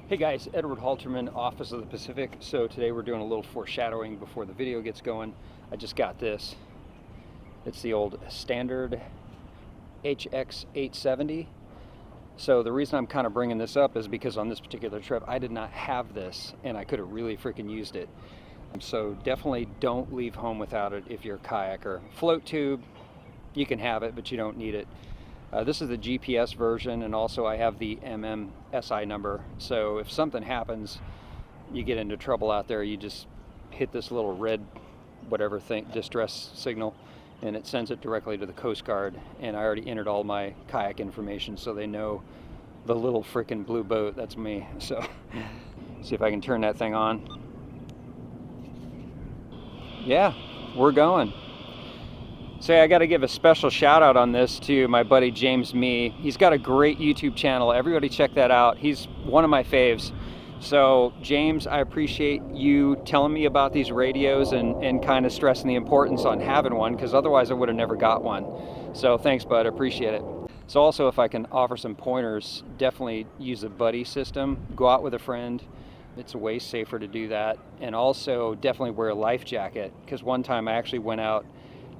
Hey guys, Edward Halterman, Office of the Pacific. So today we're doing a little foreshadowing before the video gets going. I just got this. It's the old standard HX870. So the reason I'm kind of bringing this up is because on this particular trip I did not have this and I could have really freaking used it. So definitely don't leave home without it if you're a kayaker. Float tube, you can have it, but you don't need it. This is the GPS version, and also I have the MMSI number. So if something happens, you get into trouble out there, you just hit this little red whatever thing, distress signal, and it sends it directly to the Coast Guard. And I already entered all my kayak information, so they know the little frickin' blue boat, that's me. So see if I can turn that thing on. Yeah, we're going. Say, I got to give a special shout out on this to my buddy James Mee. He's got a great YouTube channel. Everybody check that out. He's one of my faves. So James, I appreciate you telling me about these radios and kind of stressing the importance on having one, because otherwise I would have never got one. So thanks, bud. I appreciate it. So also, if I can offer some pointers, definitely use a buddy system. Go out with a friend. It's way safer to do that. And also definitely wear a life jacket, because one time I actually went out,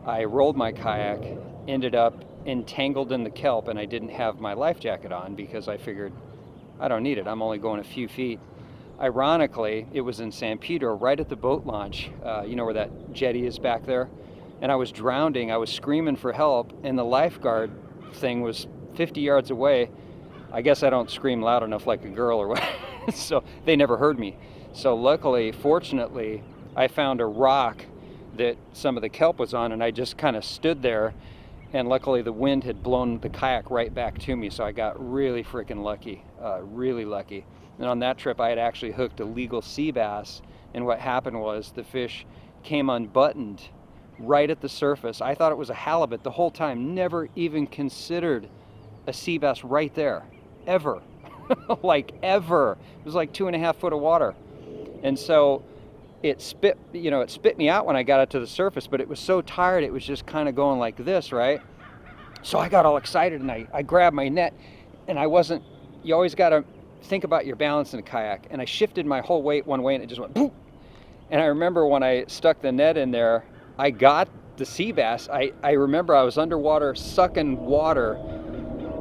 I rolled my kayak, ended up entangled in the kelp, and I didn't have my life jacket on because I figured I don't need it. I'm only going a few feet. Ironically, it was in San Pedro, right at the boat launch. You know where that jetty is back there? And I was drowning. I was screaming for help, and the lifeguard thing was 50 yards away. I guess I don't scream loud enough like a girl or what. So they never heard me. So luckily, fortunately, I found a rock that some of the kelp was on, and I just kind of stood there, and luckily the wind had blown the kayak right back to me, so I got really freaking lucky, really lucky. And on that trip I had actually hooked a legal sea bass, and what happened was the fish came unbuttoned right at the surface. I thought it was a halibut the whole time, never even considered a sea bass right there, ever. Like ever. It was like 2.5 foot of water. And so it spit me out when I got it to the surface, but it was so tired it was just kind of going like this, right? So I got all excited and I grabbed my net, and you always got to think about your balance in a kayak, and I shifted my whole weight one way and it just went boop. And I remember when I stuck the net in there, I got the sea bass. I remember I was underwater sucking water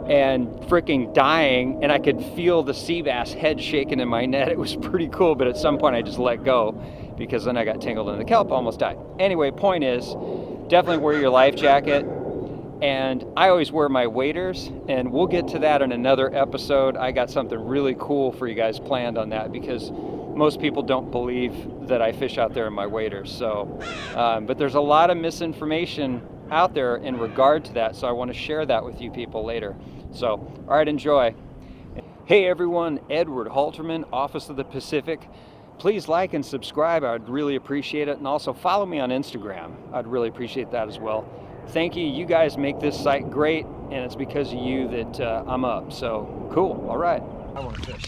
and freaking dying, and I could feel the sea bass head shaking in my net. It was pretty cool, but at some point I just let go because then I got tangled in the kelp, almost died. Anyway, point is, definitely wear your life jacket, and I always wear my waders, and we'll get to that in another episode. I got something really cool for you guys planned on that, because most people don't believe that I fish out there in my waders. So, but there's a lot of misinformation out there in regard to that, so I want to share that with you people later. So, all right, enjoy. Hey everyone, Edward Halterman, Office of the Pacific. Please like and subscribe. I'd really appreciate it. And also follow me on Instagram. I'd really appreciate that as well. Thank you. You guys make this site great, and it's because of you that I'm up. So, cool. All right. I want to fish.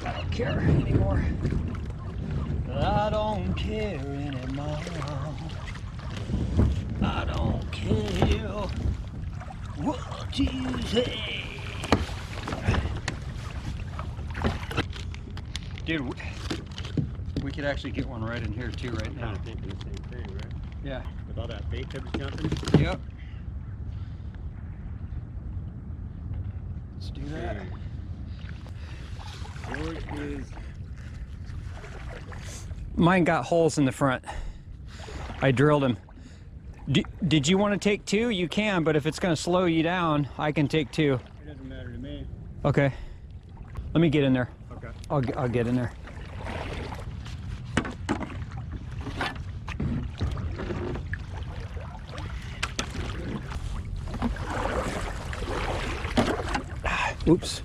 I don't care anymore. I don't care anymore. I don't care what you say. Dude, we could actually get one right in here too right now. I'm kind of thinking the same thing, right? Yeah. With all that bait that was jumping? Yep. Let's do that. Yours is... Mine got holes in the front. I drilled them. Did you want to take two? You can, but if it's going to slow you down, I can take two. It doesn't matter to me. Okay. Let me get in there. Okay. I'll get in there. Oops.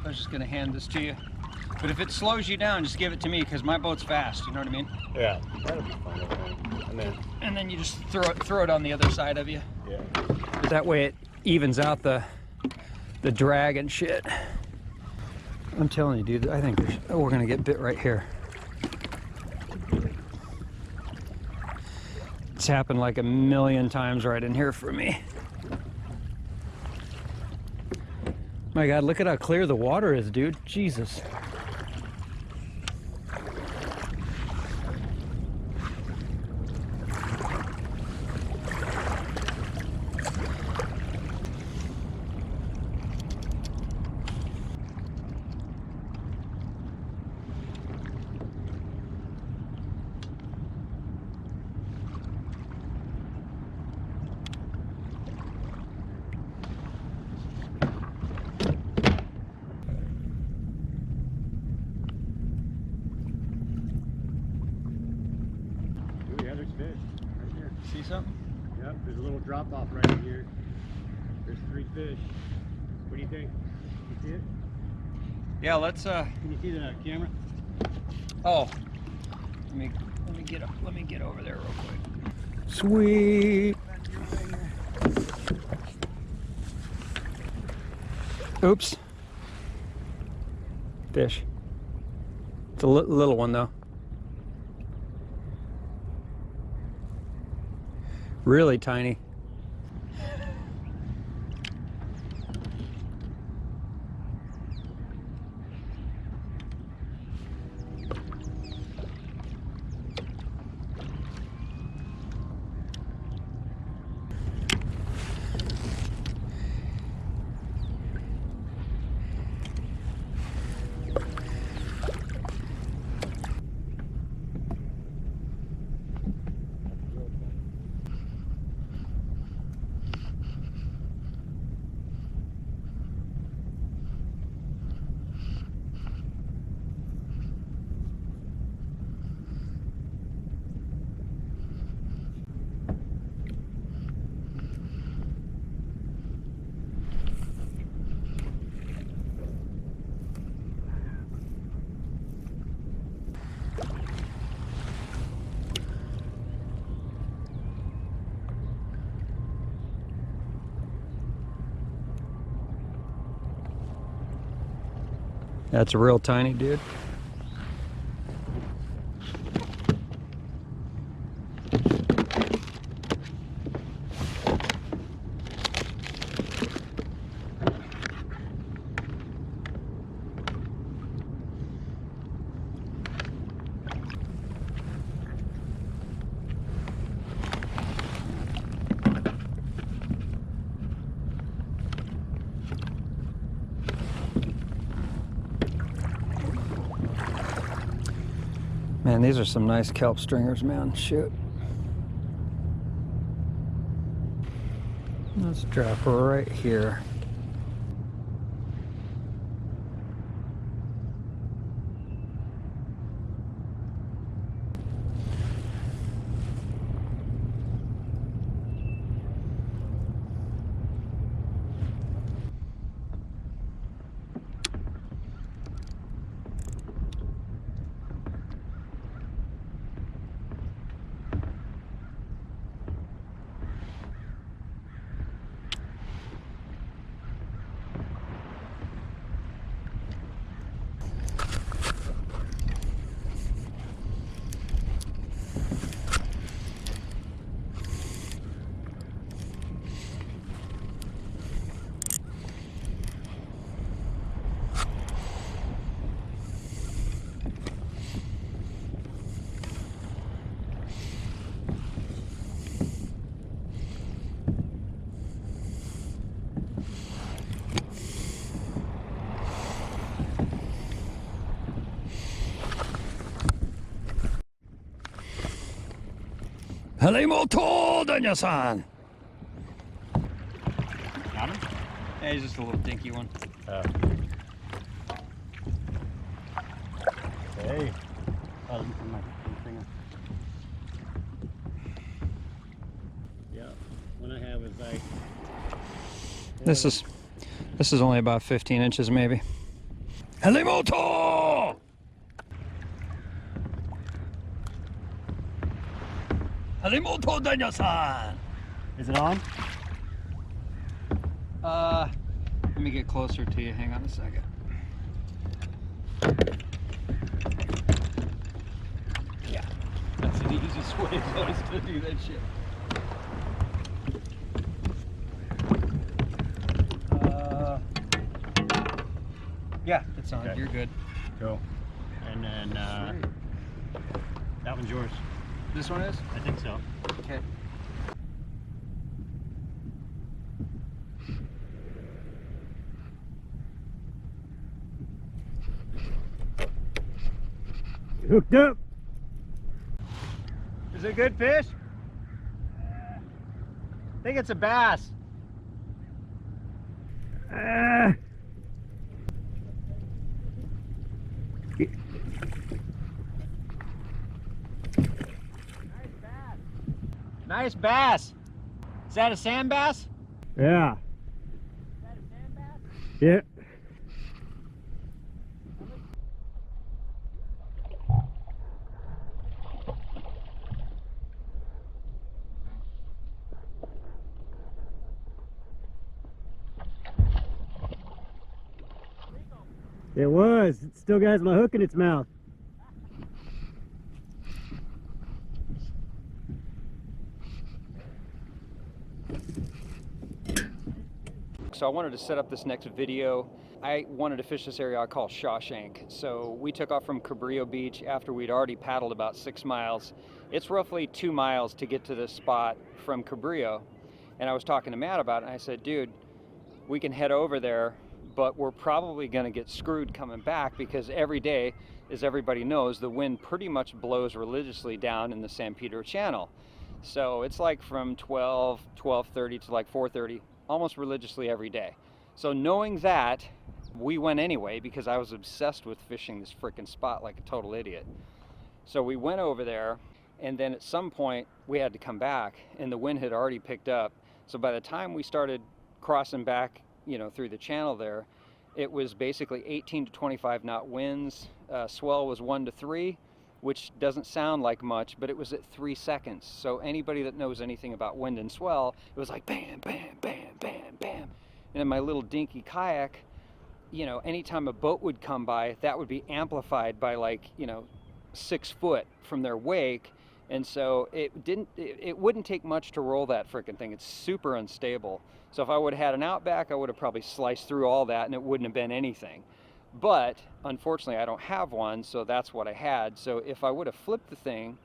I was just going to hand this to you. But if it slows you down, just give it to me because my boat's fast. You know what I mean? Yeah, that'll be fun. Okay. And then you just throw it on the other side of you. Yeah. That way it evens out the drag and shit. I'm telling you, dude. I think we're gonna get bit right here. It's happened like a million times right in here for me. My God, look at how clear the water is, dude. Jesus. See something? Yep, there's a little drop off right in here. There's 3 fish. What do you think? You see it? Yeah, let's Can you see the camera? oh. Let me get over there real quick. Sweet. Oops. Fish. It's a little one though. Really tiny. That's a real tiny dude. Man, these are some nice kelp stringers, man. Shoot. Let's drop right here. Halibut, Danya-san. Got him? Yeah, he's just a little dinky one. Hey. Oh, my finger. Yeah. One I have is like. This is only about 15 inches maybe. Halibut! Is it on? Let me get closer to you. Hang on a second. Yeah, that's the easiest way always to do that shit. Yeah, it's on. Okay. You're good. Cool. And then that one's yours. This one is? I think so. Okay. Hooked up. Is it a good fish? I think it's a bass. Nice bass. Is that a sand bass? Yeah. Is that a sand bass? Yeah. It was. It still has my hook in its mouth. So I wanted to set up this next video. I wanted to fish this area I call Shawshank. So we took off from Cabrillo Beach after we'd already paddled about 6 miles. It's roughly 2 miles to get to this spot from Cabrillo. And I was talking to Matt about it, and I said, dude, we can head over there, but we're probably gonna get screwed coming back because every day, as everybody knows, the wind pretty much blows religiously down in the San Pedro Channel. So it's like from 12:30 to like 4:30, almost religiously every day. So knowing that, we went anyway because I was obsessed with fishing this frickin' spot like a total idiot. So we went over there, and then at some point we had to come back, and the wind had already picked up. So by the time we started crossing back, you know, through the channel there, it was basically 18 to 25 knot winds. Swell was 1 to 3, which doesn't sound like much, but it was at 3 seconds. So anybody that knows anything about wind and swell, it was like bam, bam, bam, bam, bam. And in my little dinky kayak, you know, anytime a boat would come by, that would be amplified by like, you know, 6 foot from their wake. And so it wouldn't take much to roll that frickin' thing. It's super unstable. So if I would have had an Outback, I would have probably sliced through all that and it wouldn't have been anything. But unfortunately I don't have one, so that's what I had. So if I would have flipped the thing,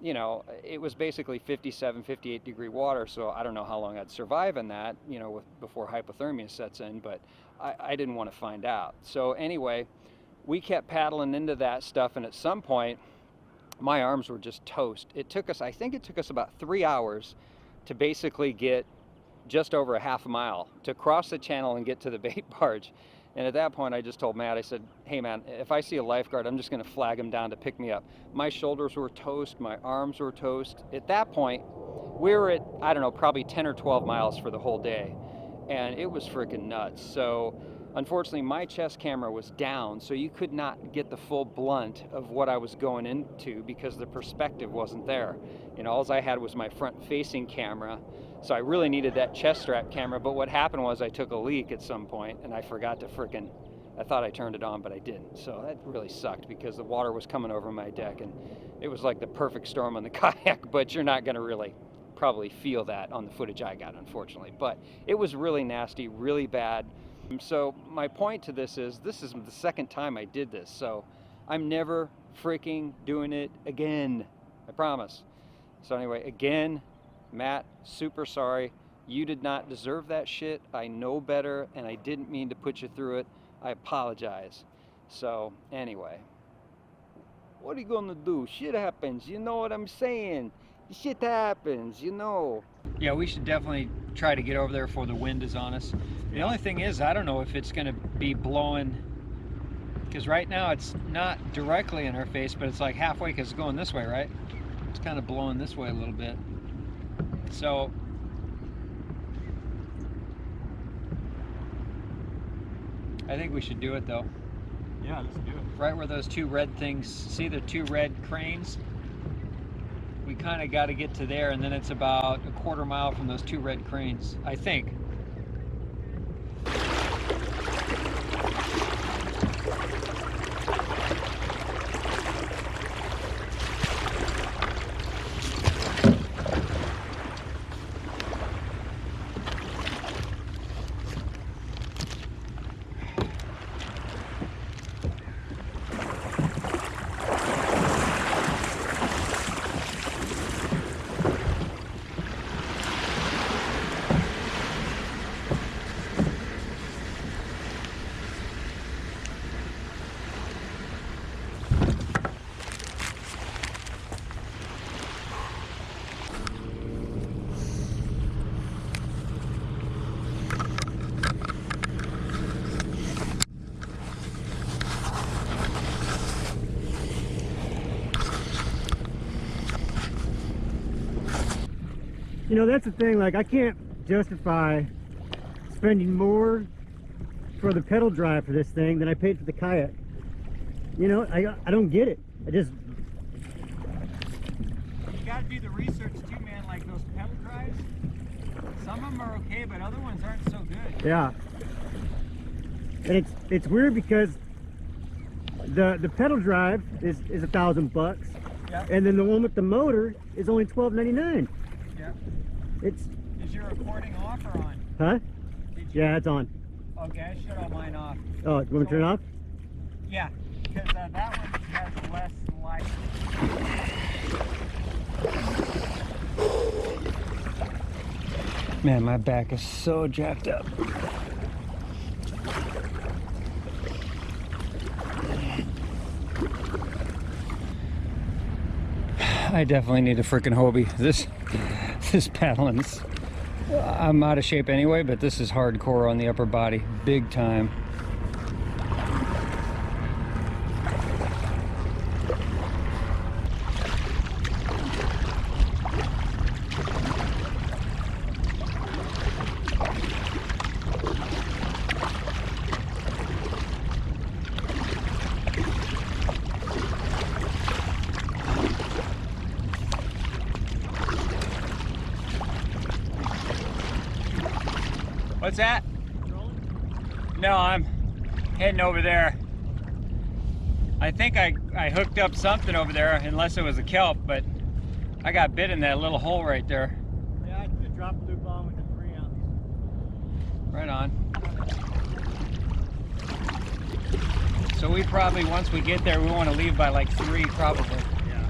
you know, it was basically 57, 58 degree water, so I don't know how long I'd survive in that, you know, before hypothermia sets in, but I didn't want to find out. So anyway, we kept paddling into that stuff, and at some point, my arms were just toast. It took us, I think it took us about 3 hours to basically get just over a half a mile to cross the channel and get to the bait barge. And at that point, I just told Matt, I said, hey man, if I see a lifeguard, I'm just gonna flag him down to pick me up. My shoulders were toast, my arms were toast. At that point, we were at, I don't know, probably 10 or 12 miles for the whole day. And it was freaking nuts. So unfortunately, my chest camera was down, so you could not get the full blunt of what I was going into because the perspective wasn't there. You know, all I had was my front-facing camera, so I really needed that chest strap camera. But what happened was I took a leak at some point, and I forgot to I thought I turned it on, but I didn't. So that really sucked because the water was coming over my deck, and it was like the perfect storm on the kayak, but you're not gonna really probably feel that on the footage I got, unfortunately. But it was really nasty, really bad. So my point to this is the second time I did this, so I'm never freaking doing it again, I promise. So anyway, again, Matt, super sorry. You did not deserve that shit. I know better, and I didn't mean to put you through it. I apologize. So anyway, what are you gonna do? Shit happens, you know what I'm saying? Shit happens, you know. Yeah, we should definitely try to get over there before the wind is on us. The only thing is, I don't know if it's gonna be blowing, because right now it's not directly in our face, but it's like halfway because it's going this way, right? It's kind of blowing this way a little bit. So I think we should do it though. Yeah, let's do it. Right where those two red things, see the two red cranes? We kind of got to get to there, and then it's about a quarter mile from those 2 red cranes, I think. You know, that's the thing, like I can't justify spending more for the pedal drive for this thing than I paid for the kayak. You know, I don't get it. I just... You gotta do the research too, man, like those pedal drives. Some of them are okay, but other ones aren't so good. Yeah. And it's weird because the pedal drive is $1,000, Yeah. and then the one with the motor is only $12.99. Yeah. It's... Is your recording off or on? Huh? Did you... Yeah, it's on. Okay, I shut all mine off. Oh, you want me to turn it off? Yeah, because that one has less light. Man, my back is so jacked up. I definitely need a freaking Hobie. This paddling's... I'm out of shape anyway, but this is hardcore on the upper body, big time. What's that? No, I'm heading over there. I think I hooked up something over there, unless it was a kelp, but I got bit in that little hole right there. Yeah, I did drop a loop on with the 3 ounce. Right on. So we probably, once we get there, we want to leave by like 3 probably. Yeah.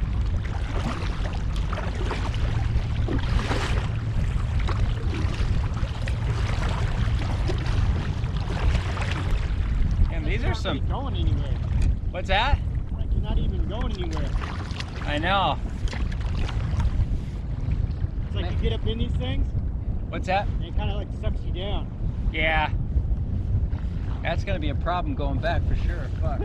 And these are some... Going anywhere. What's that? Like you're not even going anywhere. I know. It's like you get up in these things, What's that? and it kind of like sucks you down. Yeah. That's gonna be a problem going back for sure. Fuck.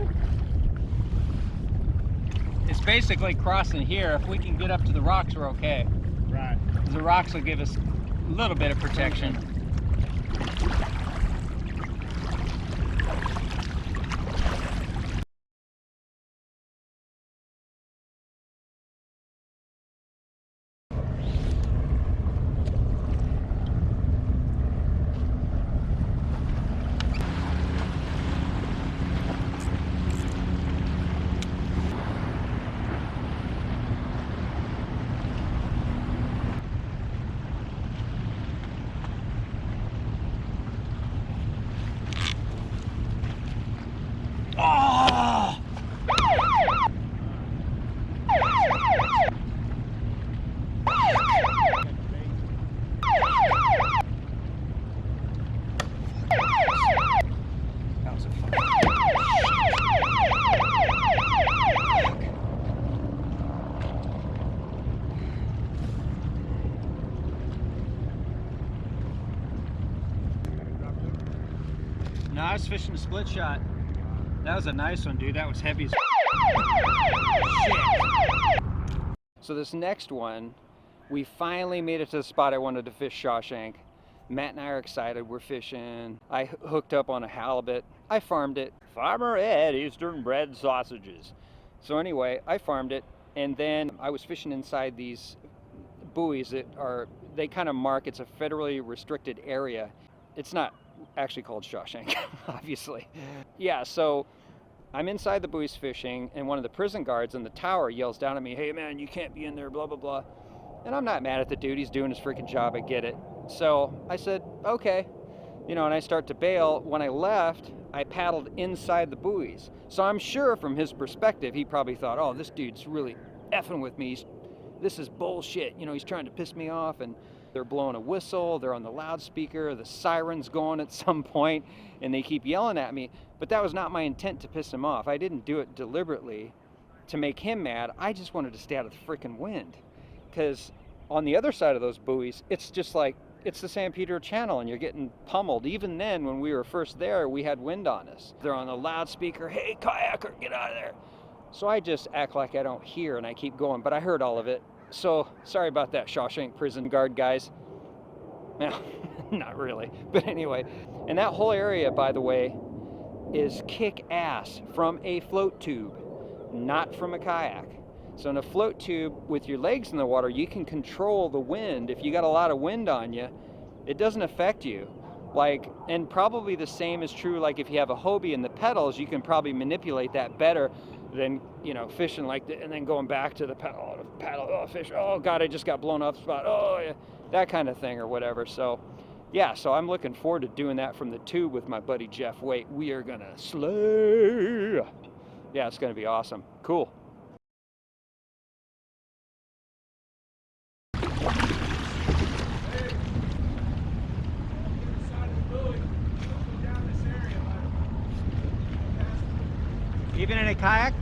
It's basically crossing here. If we can get up to the rocks, we're okay. Right. 'Cause the rocks will give us a little bit of protection. Oh! That was a fucking... No, I was fishing a split shot. That was a nice one, dude. That was heavy as shit. So this next one, we finally made it to the spot I wanted to fish Shawshank. Matt and I are excited. We're fishing. I hooked up on a halibut. I farmed it. Farmer Ed Eastern bred sausages. So anyway, I farmed it. And then I was fishing inside these buoys that are, they kind of mark, it's a federally restricted area. It's not actually called Shawshank, obviously. Yeah, so I'm inside the buoys fishing, and one of the prison guards in the tower yells down at me, "Hey man, you can't be in there, blah, blah, blah." And I'm not mad at the dude, he's doing his freaking job, I get it. So I said, okay. You know, and I start to bail. When I left, I paddled inside the buoys. So I'm sure from his perspective, he probably thought, oh, this dude's really effing with me. This is bullshit. You know, he's trying to piss me off. And they're blowing a whistle, they're on the loudspeaker, the siren's going at some point, and they keep yelling at me. But that was not my intent to piss him off. I didn't do it deliberately to make him mad. I just wanted to stay out of the freaking wind. Because on the other side of those buoys, it's just like, it's the San Pedro Channel and you're getting pummeled. Even then, when we were first there, we had wind on us. They're on the loudspeaker, "Hey, kayaker, get out of there." So I just act like I don't hear and I keep going, but I heard all of it. So sorry about that, Shawshank prison guard guys. Well, not really, but anyway. And that whole area, by the way, is kick ass from a float tube, not from a kayak. So in a float tube with your legs in the water, you can control the wind. If you got a lot of wind on you, it doesn't affect you. Like, and probably the same is true, like if you have a Hobie and the pedals, you can probably manipulate that better than, you know, fishing like that and then going back to the paddle, oh, fish, oh God, I just got blown off spot, oh yeah, that kind of thing or whatever. So yeah, so I'm looking forward to doing that from the tube with my buddy Jeff Waite. We are gonna slay. Yeah, it's gonna be awesome. Cool. Even in a kayak?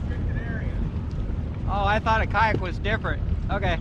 Restricted area. Oh, I thought a kayak was different. Okay.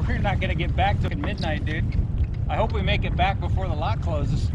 We're not gonna get back till midnight, dude. I hope we make it back before the lock closes.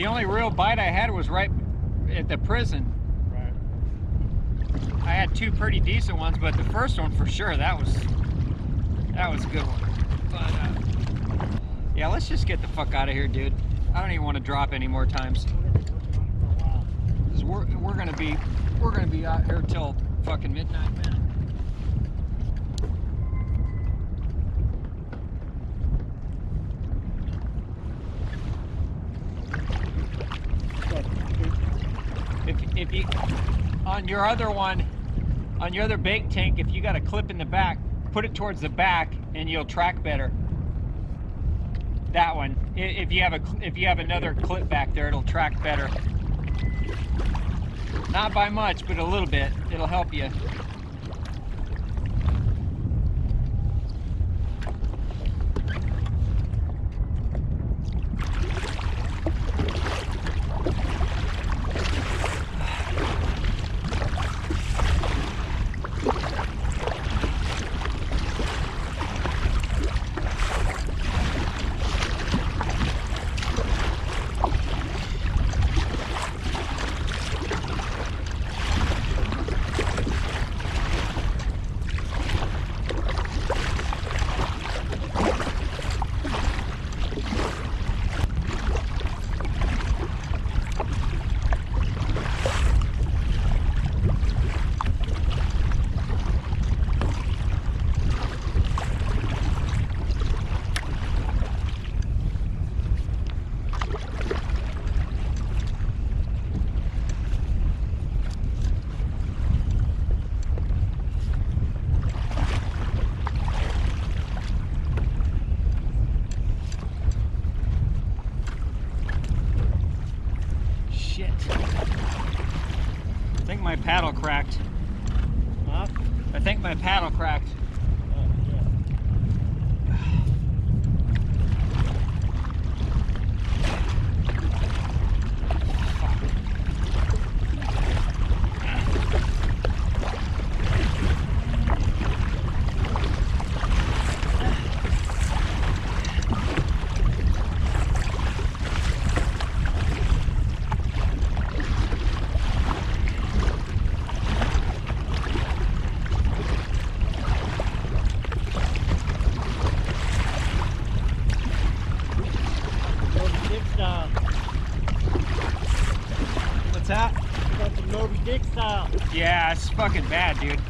The only real bite I had was right at the prison. Right. I had 2 pretty decent ones, but the first one for sure, that was a good one. But yeah, let's just get the fuck out of here, dude. I don't even want to drop any more times. Cause we're gonna be out here till fucking midnight, man. If you on your other one, on your other bait tank, if you got a clip in the back, put it towards the back and you'll track better. That one, if you have another clip back there, it'll track better. Not by much, but a little bit. It'll help you. I think my paddle cracked. Huh? I think my paddle cracked. Oh, yeah. What's that? Fucking Moby Dick style. Yeah, it's fucking bad, dude.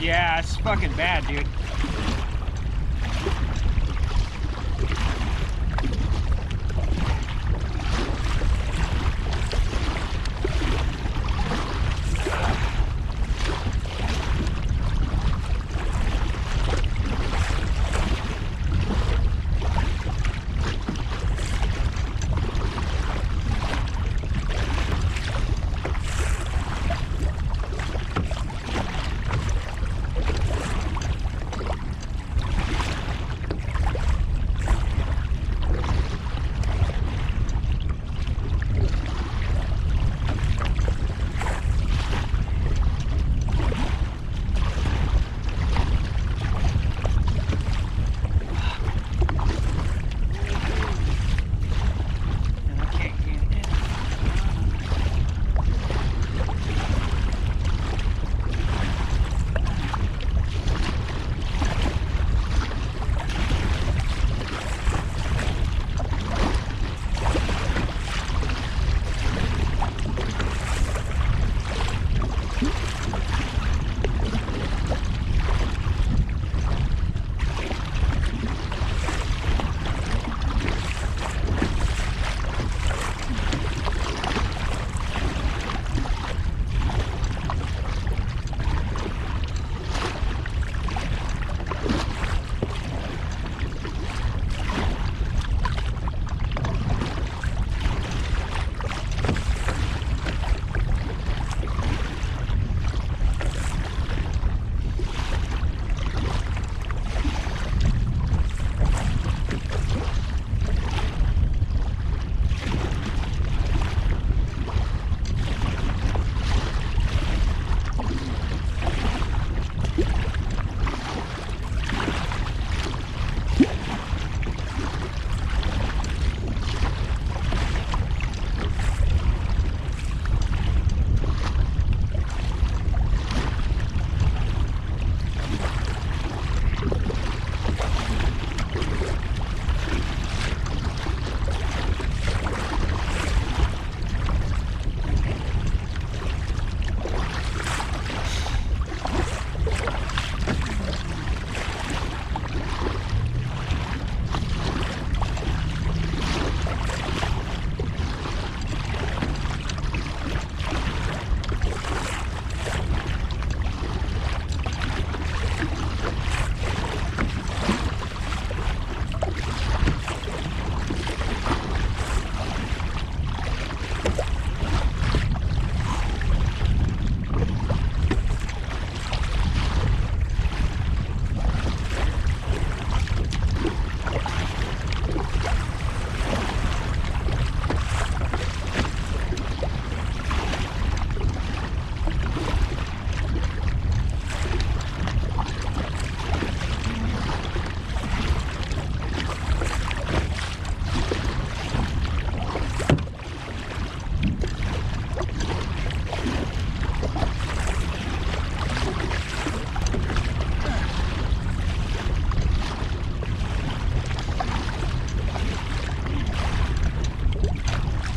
Yeah, it's fucking bad, dude.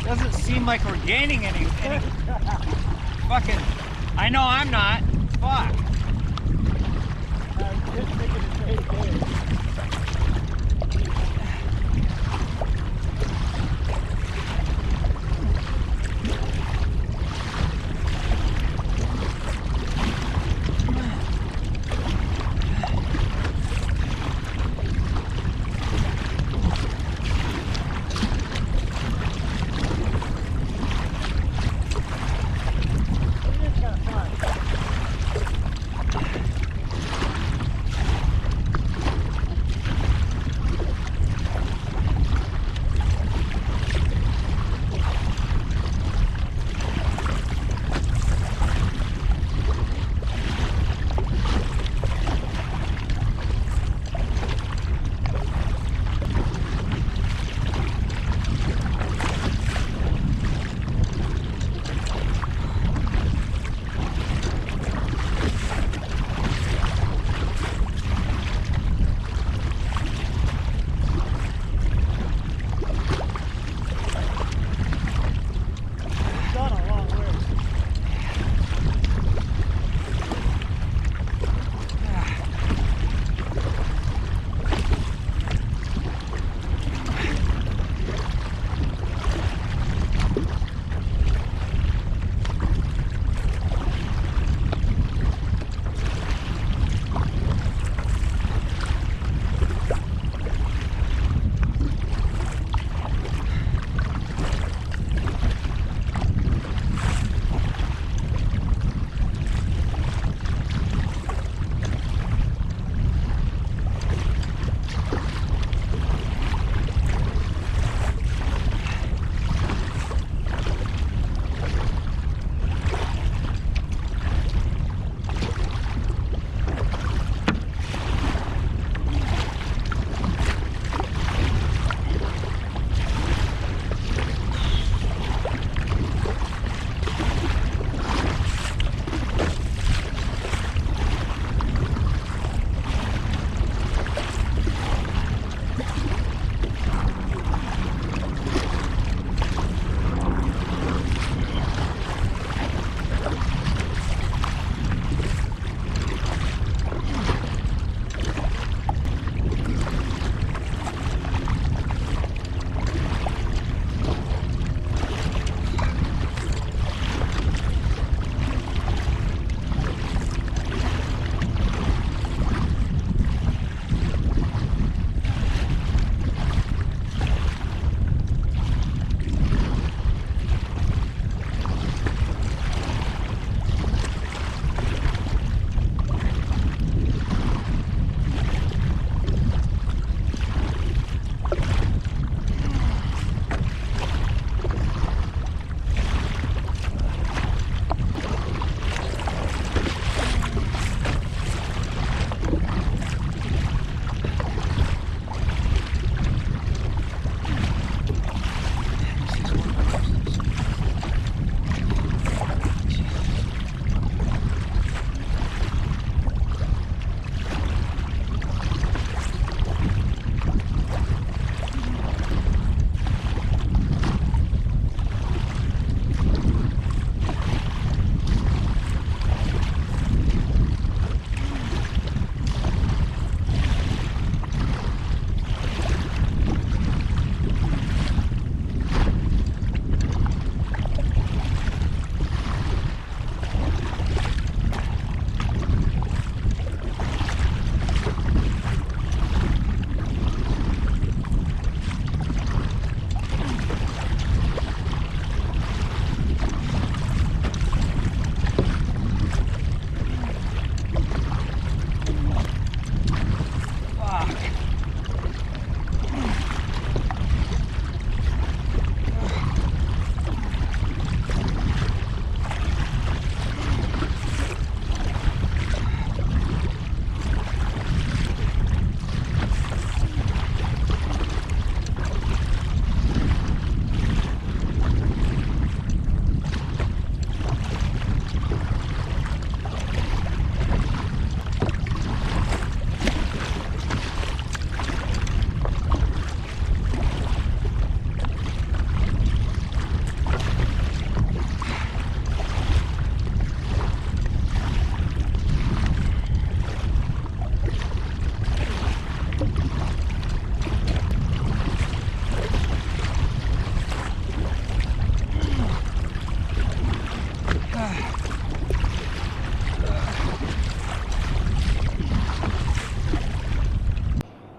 Doesn't seem like we're gaining any fucking, I know I'm not. Fuck. I'm just thinking the same thing.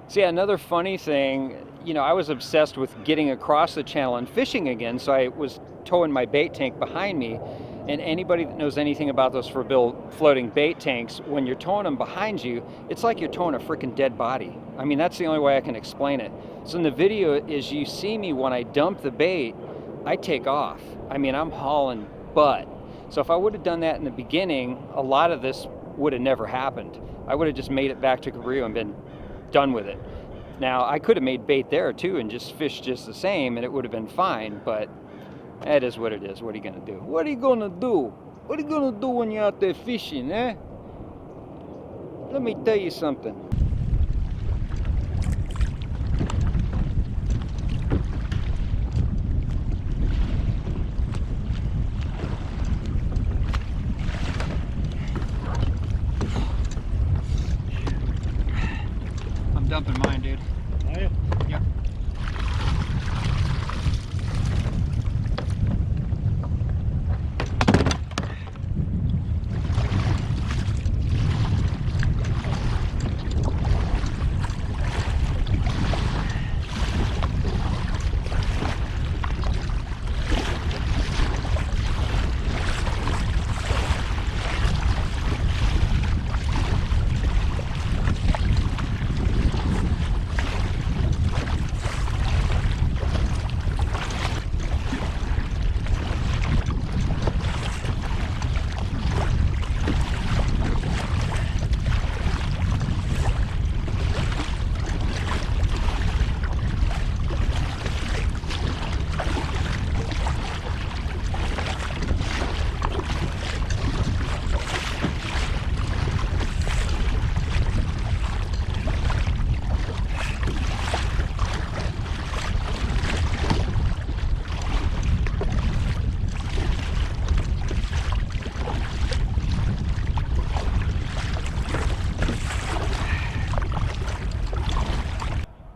So yeah, another funny thing, you know, I was obsessed with getting across the channel and fishing again, so I was towing my bait tank behind me. And anybody that knows anything about those for floating bait tanks, when you're towing them behind you, it's like you're towing a freaking dead body. I mean, that's the only way I can explain it. So in the video, is you see me when I dump the bait, I take off. I mean, I'm hauling butt. So if I would have done that in the beginning, a lot of this would have never happened. I would have just made it back to Korea and been done with it. Now, I could have made bait there too and just fished just the same, and it would have been fine, but that is what it is. What are you gonna do? What are you gonna do? What are you gonna do when you're out there fishing, eh? Let me tell you something. I'm dumping mine, dude. Are you? Yep.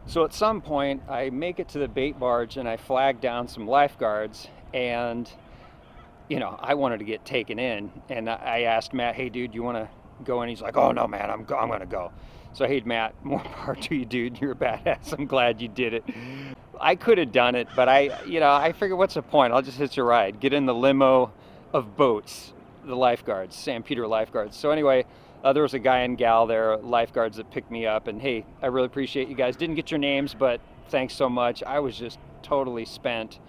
So at some point, I make it to the bait barge and I flag down some lifeguards, and you know, I wanted to get taken in, and I asked Matt, "Hey, dude, you want to go?" And he's like, "Oh no, man, I'm gonna go." So hey, Matt, more power to you, dude. You're a badass. I'm glad you did it. I could have done it, but I figured, what's the point? I'll just hitch a ride, get in the limo of boats, the lifeguards, San Pedro lifeguards. So anyway. There was a guy and gal there, lifeguards, that picked me up, and hey, I really appreciate you guys. Didn't get your names, but thanks so much. I was just totally spent,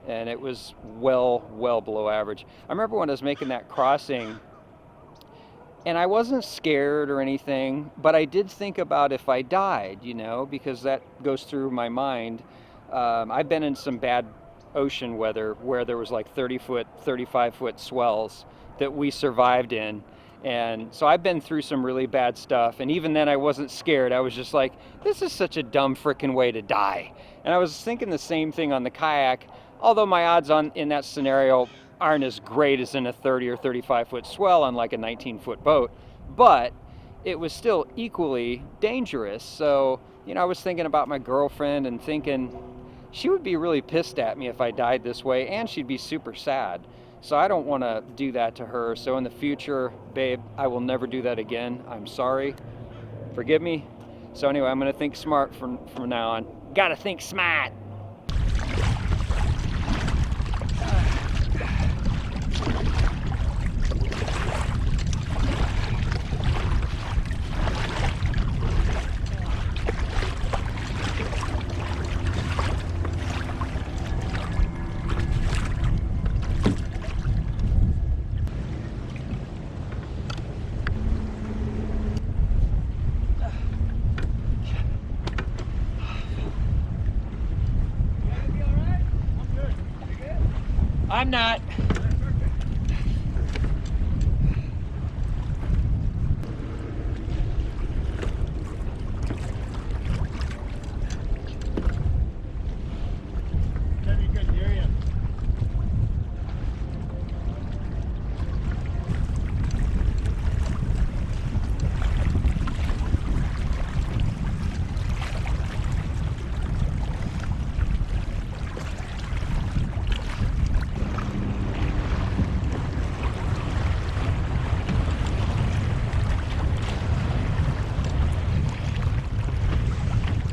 and it was well below average. I remember when I was making that crossing, and I wasn't scared or anything, but I did think about if I died, you know, because that goes through my mind. I've been in some bad ocean weather where there was like 30-foot, 35-foot swells that we survived in. And so I've been through some really bad stuff, and even then I wasn't scared. I was just like, this is such a dumb frickin' way to die. And I was thinking the same thing on the kayak, although my odds in that scenario aren't as great as in a 30 or 35-foot swell on like a 19-foot boat, but it was still equally dangerous. So, you know, I was thinking about my girlfriend and thinking she would be really pissed at me if I died this way, and she'd be super sad. So I don't want to do that to her. So in the future, babe, I will never do that again. I'm sorry. Forgive me. So anyway, I'm going to think smart from now on. Got to think smart. I'm not.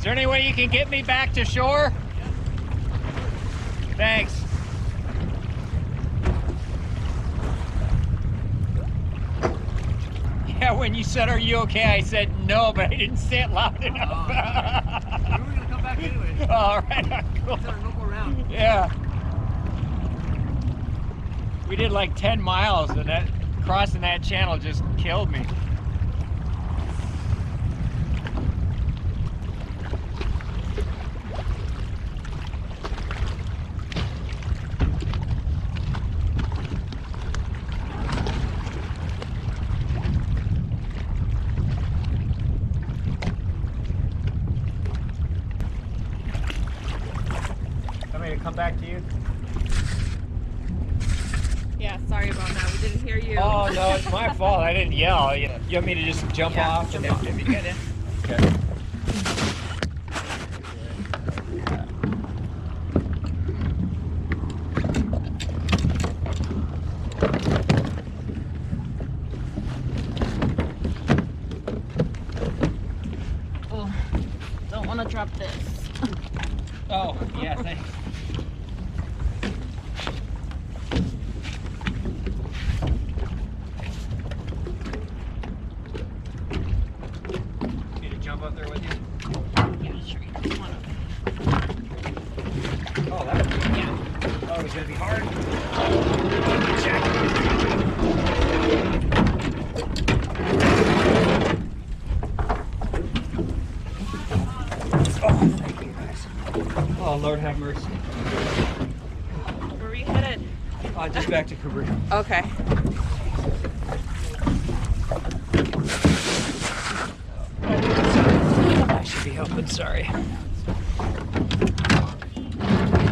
Is there any way you can get me back to shore? Thanks. Yeah, when you said, "Are you okay?" I said no, but I didn't say it loud enough. We were gonna come back anyway. All right, cool. No more round. Yeah. We did like 10 miles, and that crossing that channel just killed me. Come back to you. Yeah, sorry about that. We didn't hear you. Oh no, it's my fault. I didn't yell. You want me to just jump off? Jump off. If you get in. Okay. Oh, don't want to drop this. Oh, yeah, thanks. Need to jump up there with you? Yeah, sure. Come on up. Oh, that would be, yeah. Oh, it's gonna be hard. Check. Oh, thank you guys. Oh, Lord have mercy. Where are we headed? Just back to Cooper. Okay. I should be open, sorry. A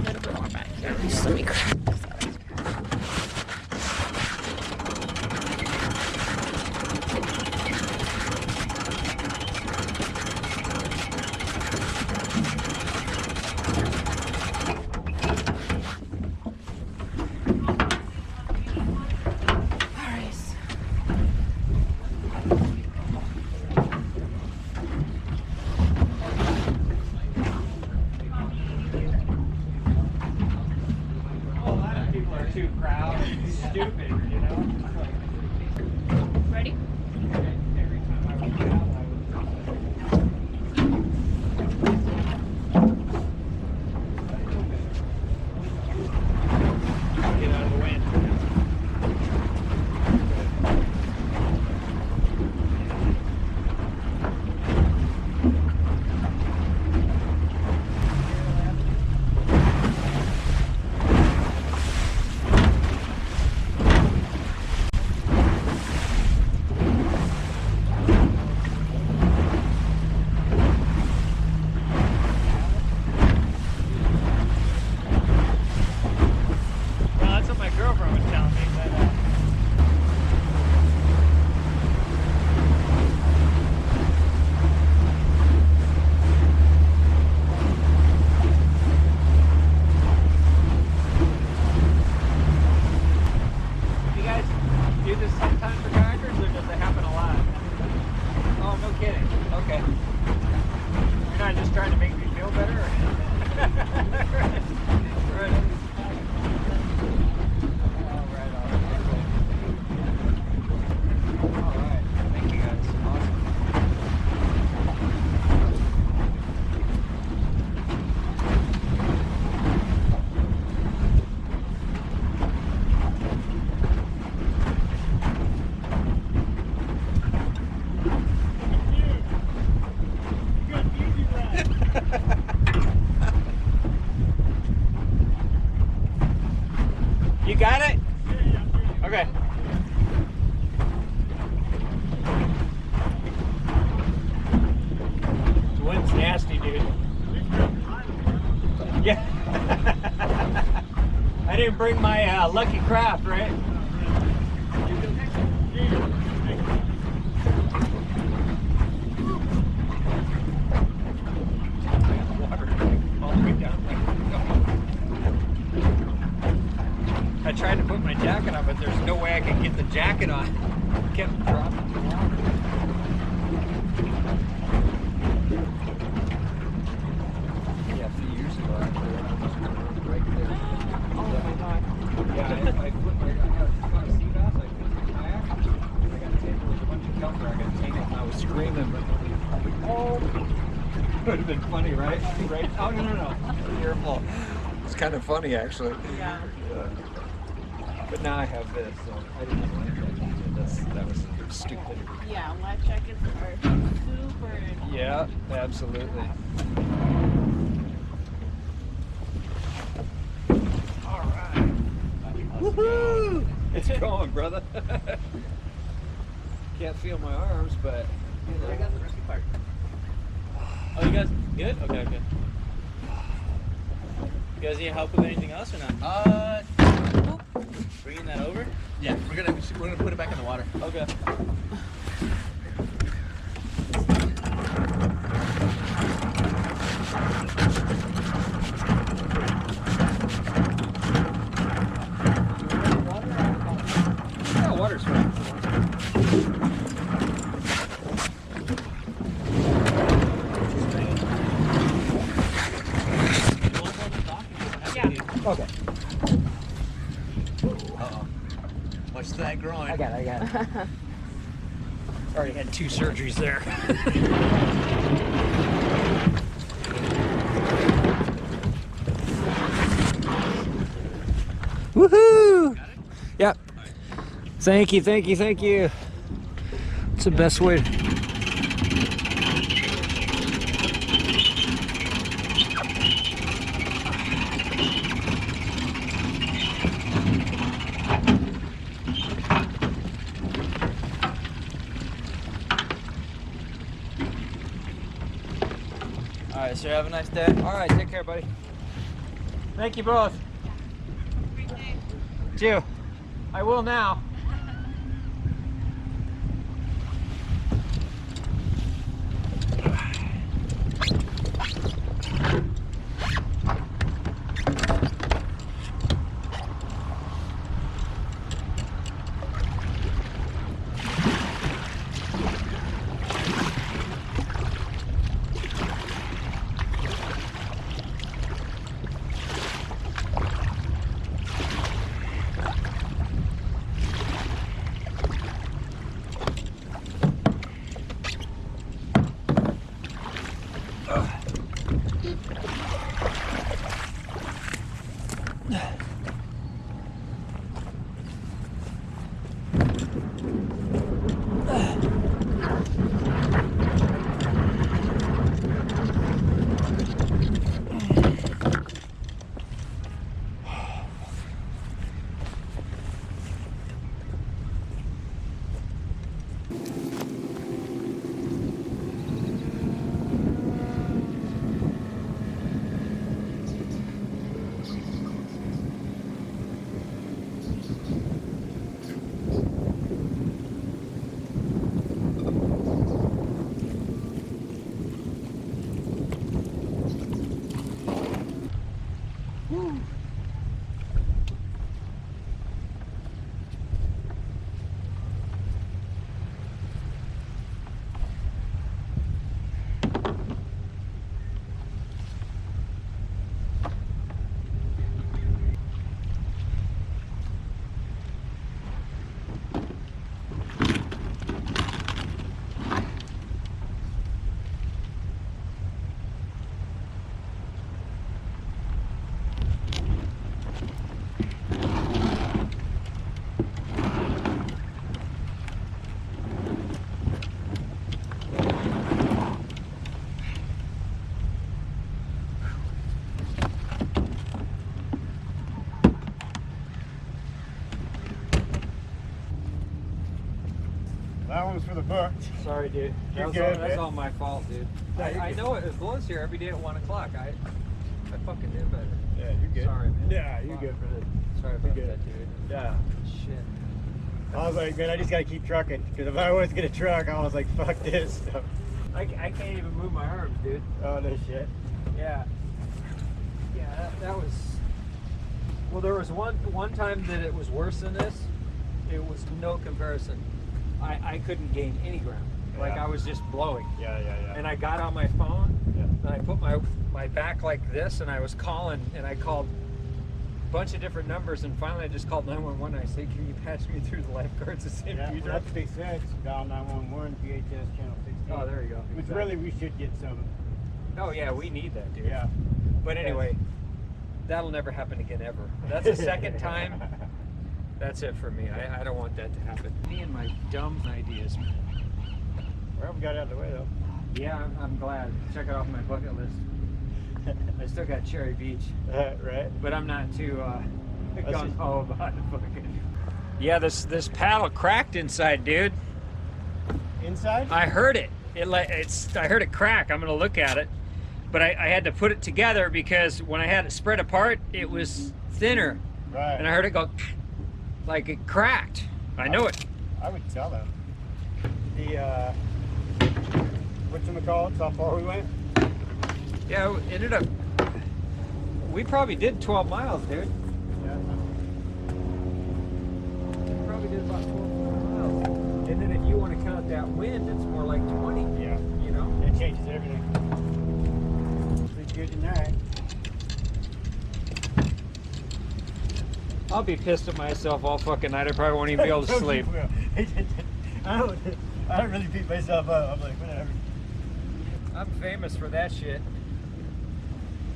little bit more back here. Just let me crack this out. Too proud and stupid, you know? Ready? Every time I went out, get out of the wind. You got it? Okay. The wind's nasty, dude. Yeah. I didn't bring my Lucky Craft, right? I tried to put my jacket on, but there's no way I could get the jacket on. It kept dropping the water. Oh, would have been funny, right? Right? Oh, no. Careful. It's kind of funny, actually. Yeah. But now I have this, so I didn't have life jacket. That was stupid. Yeah, life jackets are super. Yeah, absolutely. All right. Woohoo! It's going, brother. Can't feel my arms, but you know. I got the rescue part. Oh, you guys good? Okay, okay. You guys need help with anything else or not? Bringing that over? Yeah, we're gonna put it back in the water. Okay. Yeah, water's fine. Okay. Uh-oh. Watch that groin. I got it. Already had 2 surgeries there. Woohoo! Got it? Yep. Thank you. It's the best way. All right, sir. Have a nice day. All right, take care, buddy. Thank you both. You. I will now. That one's for the book. Sorry, dude. You're good, That's man. all my fault, dude. I know it blows here every day at 1 o'clock. I fucking knew better. Yeah, you're good. Sorry, man. Yeah, you're Fuck. good, brother. Sorry about You're good. that, dude. Yeah. Shit. I was like, man, I just gotta keep trucking. Because if I was gonna truck, I was like, fuck this. I can't even move my arms, dude. Oh, no shit. Yeah. Yeah, that was. Well, there was one time that it was worse than this. It was no comparison. I couldn't gain any ground. Like Yeah. I was just blowing. Yeah. And I got on my phone Yeah. and I put my back like this and I was calling and I called a bunch of different numbers and finally I just called 911 and I said, can you patch me through the lifeguards at San Yeah, Pedro? well, that's what they said. Dial 911, VHS channel 16. Oh, there you go. Which really we should get some. Oh yeah, we need that, dude. Yeah. But anyway, that'll never happen again ever. That's the second time. That's it for me. I don't want that to happen. Me and my dumb ideas, man. Well, we got it out of the way though. Yeah, I'm glad. Check it off my bucket list. I still got Cherry Beach, Right. but I'm not too gung ho about it. Fucking. Yeah, this paddle cracked inside, dude. Inside? I heard it. I heard it crack. I'm gonna look at it, but I had to put it together because when I had it spread apart, it was thinner, Right. and I heard it go like it cracked. I know it. I would tell them. The whatchamacallit, how far we went? Yeah, it ended up. We probably did 12 miles, dude. Yeah. We probably did about 12 miles. And then if you want to count that wind, it's more like 20. Yeah. You know? It changes everything. It's good tonight. I'll be pissed at myself all fucking night. I probably won't even be able to sleep. I don't really beat myself up. I'm like, whatever. I'm famous for that shit.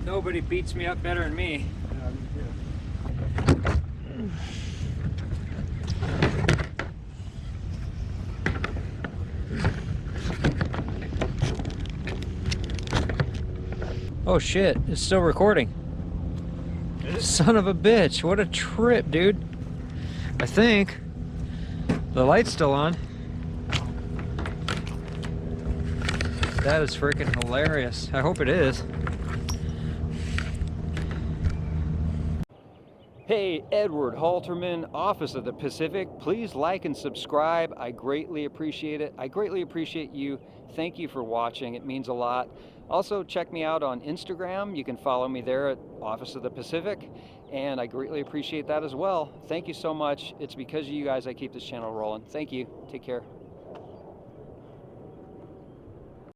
Nobody beats me up better than me. Yeah, me too. Oh shit, it's still recording. Son of a bitch, what a trip, dude. I think. The light's still on. That is freaking hilarious. I hope it is. Hey, Edward Halterman, Office of the Pacific. Please like and subscribe. I greatly appreciate it. I greatly appreciate you. Thank you for watching. It means a lot. Also, check me out on Instagram. You can follow me there at Office of the Pacific. And I greatly appreciate that as well. Thank you so much. It's because of you guys I keep this channel rolling. Thank you. Take care.